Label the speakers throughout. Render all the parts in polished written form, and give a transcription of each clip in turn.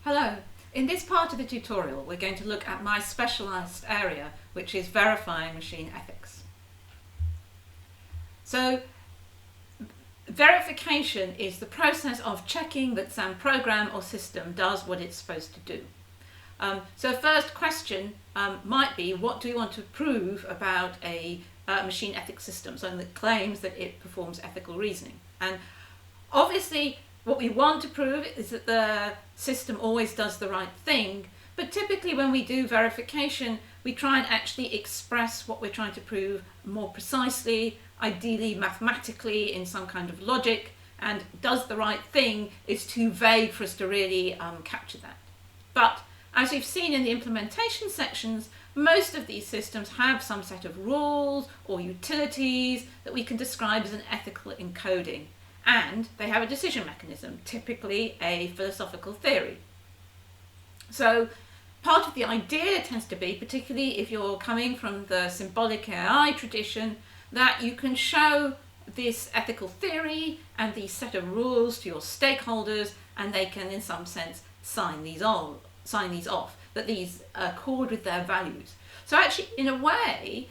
Speaker 1: Hello. In this part of the tutorial, we're going to look at my specialised area, which is verifying machine ethics. So, verification is the process of checking that some program or system does what it's supposed to do. So first question might be, what do we want to prove about a machine ethics system, something that claims that it performs ethical reasoning? And obviously what we want to prove is that the system always does the right thing, but typically when we do verification, we try and actually express what we're trying to prove more precisely, ideally mathematically in some kind of logic, and does the right thing is too vague for us to really capture that. But as we've seen in the implementation sections, most of these systems have some set of rules or utilities that we can describe as an ethical encoding. And they have a decision mechanism, typically a philosophical theory. So part of the idea tends to be, particularly if you're coming from the symbolic AI tradition, that you can show this ethical theory and these set of rules to your stakeholders, and they can in some sense sign these off, that these accord with their values. So actually, in a way,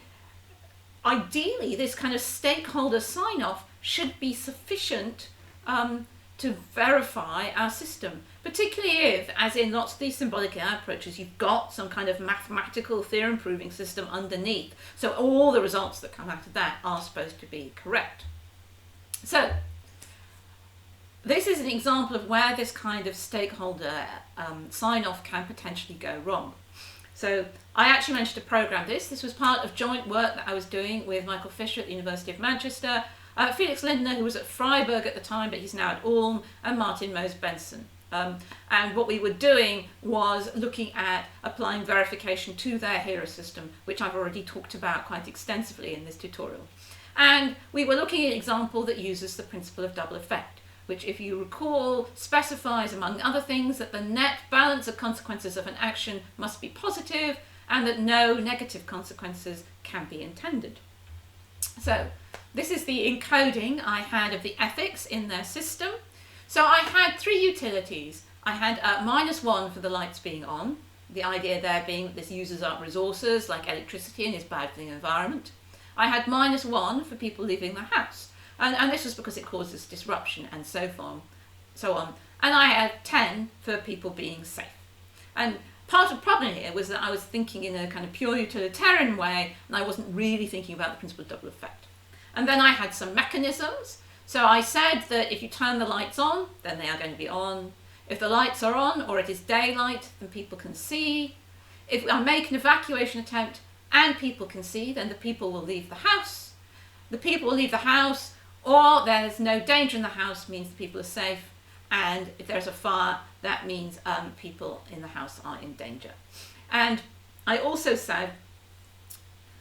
Speaker 1: ideally this kind of stakeholder sign-off should be sufficient to verify our system, particularly if, as in lots of these symbolic AI approaches, you've got some kind of mathematical theorem proving system underneath. So all the results that come out of that are supposed to be correct. So this is an example of where this kind of stakeholder sign-off can potentially go wrong. So I actually managed to program this. This was part of joint work that I was doing with Michael Fisher at the University of Manchester, Felix Lindner, who was at Freiburg at the time, but he's now at Ulm, and Martin Mose-Benson. And what we were doing was looking at applying verification to their HERA system, which I've already talked about quite extensively in this tutorial. And we were looking at an example that uses the principle of double effect, which, if you recall, specifies, among other things, that the net balance of consequences of an action must be positive and that no negative consequences can be intended. So this is the encoding I had of the ethics in their system. So I had three utilities. I had -1 for the lights being on, the idea there being that this uses up resources like electricity and is bad for the environment. I had -1 for people leaving the house, and this was because it causes disruption and so on. And I had 10 for people being safe. And part of the problem here was that I was thinking in a kind of pure utilitarian way, and I wasn't really thinking about the principle of double effect. And then I had some mechanisms. So I said that if you turn the lights on, then they are going to be on. If the lights are on or it is daylight, then people can see. If I make an evacuation attempt and people can see, then the people will leave the house. The people will leave the house, or there's no danger in the house, means the people are safe. And if there's a fire, that means people in the house are in danger. And I also said,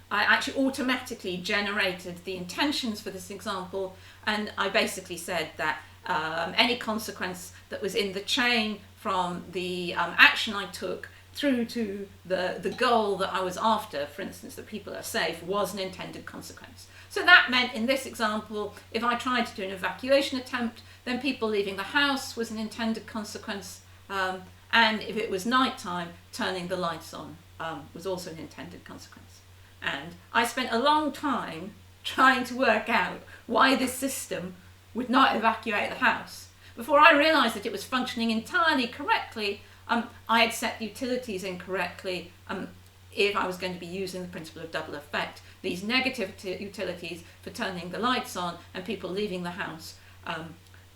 Speaker 1: I actually automatically generated the intentions for this example, and I basically said that any consequence that was in the chain from the action I took through to the goal that I was after, for instance, that people are safe, was an intended consequence. So that meant in this example, if I tried to do an evacuation attempt, then people leaving the house was an intended consequence, and if it was nighttime, turning the lights on was also an intended consequence. And I spent a long time trying to work out why this system would not evacuate the house. Before I realised that it was functioning entirely correctly, I had set the utilities incorrectly if I was going to be using the principle of double effect. These negative utilities for turning the lights on and people leaving the house,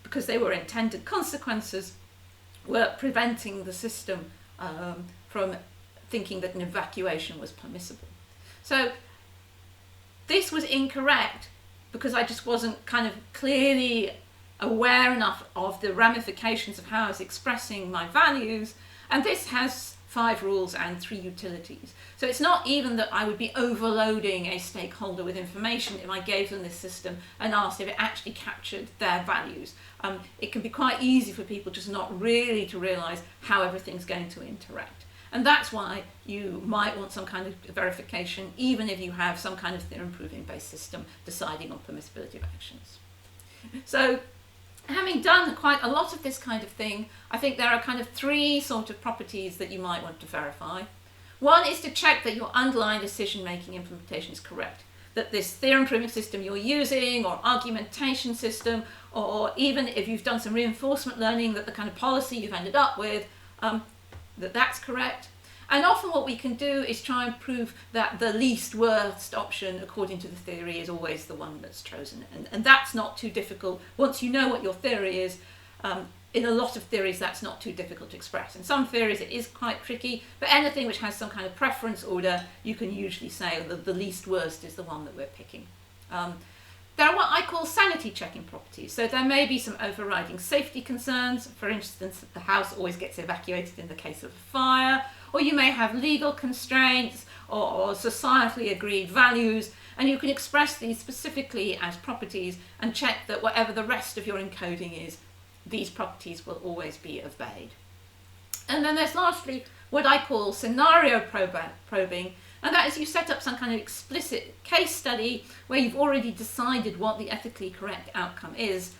Speaker 1: because they were intended consequences, were preventing the system from thinking that an evacuation was permissible. So this was incorrect because I just wasn't kind of clearly aware enough of the ramifications of how I was expressing my values, and this has 5 rules and 3 utilities. So it's not even that I would be overloading a stakeholder with information if I gave them this system and asked if it actually captured their values. It can be quite easy for people just not really to realise how everything's going to interact. And that's why you might want some kind of verification, even if you have some kind of theorem proving based system deciding on permissibility of actions. So Having done quite a lot of this kind of thing, I think there are kind of three sort of properties that you might want to verify. One is to check that your underlying decision-making implementation is correct, that this theorem-proving system you're using, or argumentation system, or even if you've done some reinforcement learning, that the kind of policy you've ended up with, that's correct. And often what we can do is try and prove that the least worst option according to the theory is always the one that's chosen. And that's not too difficult. Once you know what your theory is, in a lot of theories that's not too difficult to express. In some theories it is quite tricky, but anything which has some kind of preference order, you can usually say that the least worst is the one that we're picking. There are what I call sanity checking properties. So there may be some overriding safety concerns. For instance, the house always gets evacuated in the case of a fire, or you may have legal constraints or societally agreed values, and you can express these specifically as properties and check that whatever the rest of your encoding is, these properties will always be obeyed. And then there's lastly what I call scenario probing, and that is you set up some kind of explicit case study where you've already decided what the ethically correct outcome is,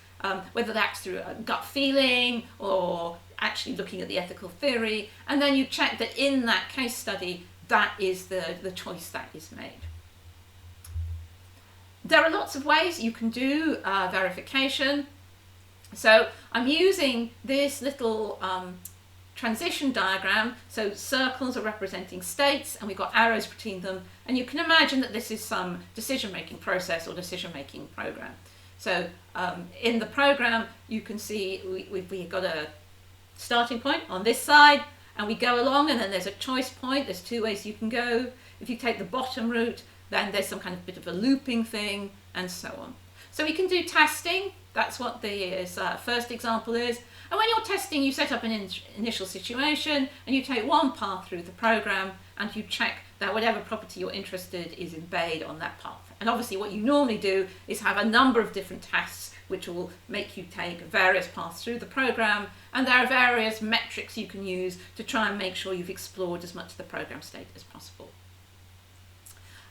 Speaker 1: whether that's through a gut feeling or actually looking at the ethical theory, and then you check that in that case study that is the choice that is made. There are lots of ways you can do verification. So I'm using this little transition diagram. So circles are representing states and we've got arrows between them, and you can imagine that this is some decision-making process or decision-making program. So in the program you can see we've got a starting point on this side, and we go along, and then there's a choice point. There's two ways you can go. If you take the bottom route, then there's some kind of bit of a looping thing, and so on. So we can do testing. That's what the first example is. And when you're testing, you set up an initial situation, and you take one path through the program, and you check that whatever property you're interested is obeyed on that path. And obviously what you normally do is have a number of different tests which will make you take various paths through the program, and there are various metrics you can use to try and make sure you've explored as much of the program state as possible.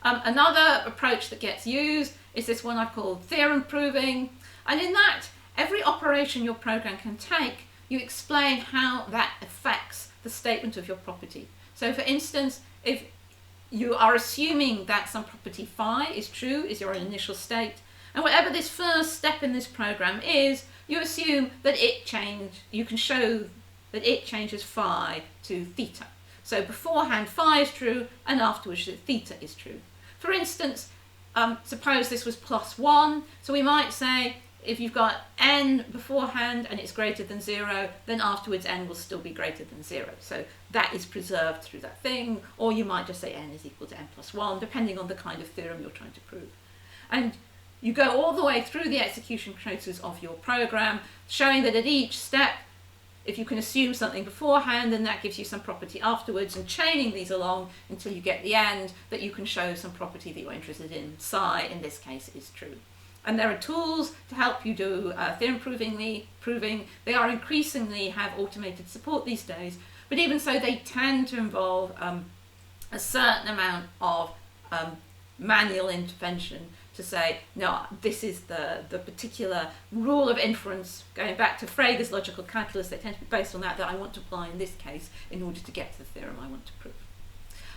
Speaker 1: Another approach that gets used is this one I've called theorem proving, and in that every operation your program can take, you explain how that affects the statement of your property. So for instance, if you are assuming that some property phi is true, is your initial state, and whatever this first step in this program is, you assume that you can show that it changes phi to theta. So beforehand phi is true, and afterwards theta is true. For instance, suppose this was +1, so we might say if you've got n beforehand and it's greater than 0, then afterwards n will still be greater than 0. So that is preserved through that thing, or you might just say n is equal to n plus 1, depending on the kind of theorem you're trying to prove. And you go all the way through the execution process of your program, showing that at each step, if you can assume something beforehand, then that gives you some property afterwards, and chaining these along until you get the end that you can show some property that you're interested in. Psi, in this case, is true. And there are tools to help you do theorem proving. They are increasingly have automated support these days, but even so they tend to involve a certain amount of manual intervention to say, no, this is the particular rule of inference, going back to Frege's logical calculus, they tend to be based on that I want to apply in this case in order to get to the theorem I want to prove.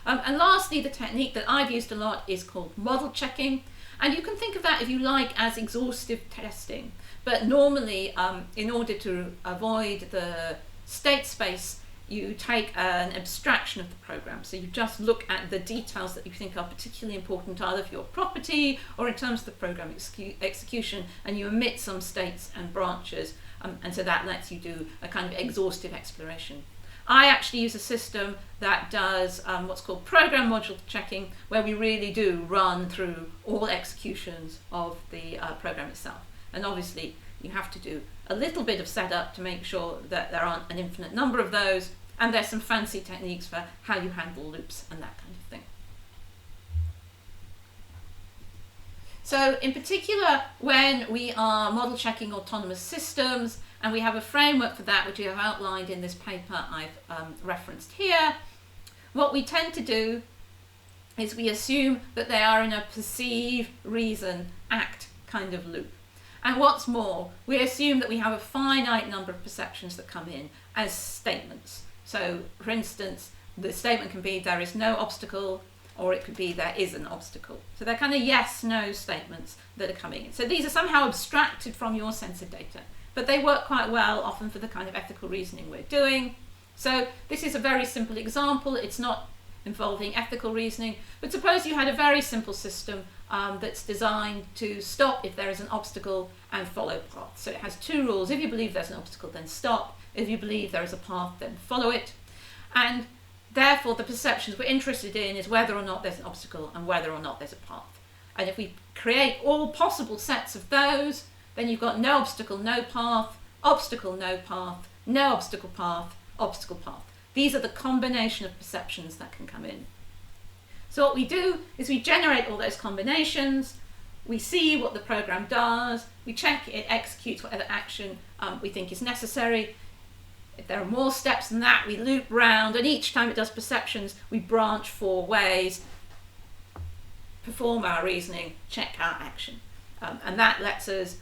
Speaker 1: And lastly, the technique that I've used a lot is called model checking. And you can think of that, if you like, as exhaustive testing. But normally, in order to avoid the state space, you take an abstraction of the program. So you just look at the details that you think are particularly important, either for your property or in terms of the program execution, and you omit some states and branches. And so that lets you do a kind of exhaustive exploration. I actually use a system that does what's called program module checking, where we really do run through all executions of the program itself. And obviously, you have to do a little bit of setup to make sure that there aren't an infinite number of those, and there's some fancy techniques for how you handle loops and that kind of thing. So in particular, when we are model checking autonomous systems, and we have a framework for that, which we have outlined in this paper I've referenced here, what we tend to do is we assume that they are in a perceive, reason, act kind of loop. And what's more, we assume that we have a finite number of perceptions that come in as statements. So, for instance, the statement can be there is no obstacle, or it could be there is an obstacle. So they're kind of yes-no statements that are coming in. So these are somehow abstracted from your sensor data, but they work quite well often for the kind of ethical reasoning we're doing. So this is a very simple example. It's not involving ethical reasoning, but suppose you had a very simple system that's designed to stop if there is an obstacle and follow paths. So it has two rules. If you believe there's an obstacle, then stop. If you believe there is a path, then follow it. And therefore, the perceptions we're interested in is whether or not there's an obstacle and whether or not there's a path. And if we create all possible sets of those, then you've got no obstacle, no path, obstacle, no path, no obstacle, path, obstacle, path. These are the combination of perceptions that can come in. So what we do is we generate all those combinations, we see what the program does, we check it executes whatever action we think is necessary. If there are more steps than that, we loop round, and each time it does perceptions, we branch 4 ways, perform our reasoning, check our action. And that lets us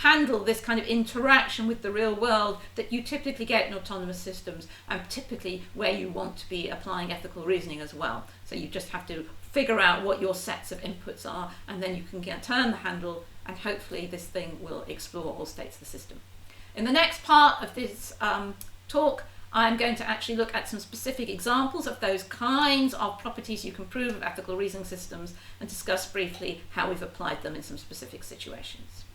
Speaker 1: handle this kind of interaction with the real world that you typically get in autonomous systems, and typically where you want to be applying ethical reasoning as well. So you just have to figure out what your sets of inputs are, and then you can turn the handle, and hopefully this thing will explore all states of the system. In the next part of this talk, I'm going to actually look at some specific examples of those kinds of properties you can prove of ethical reasoning systems, and discuss briefly how we've applied them in some specific situations.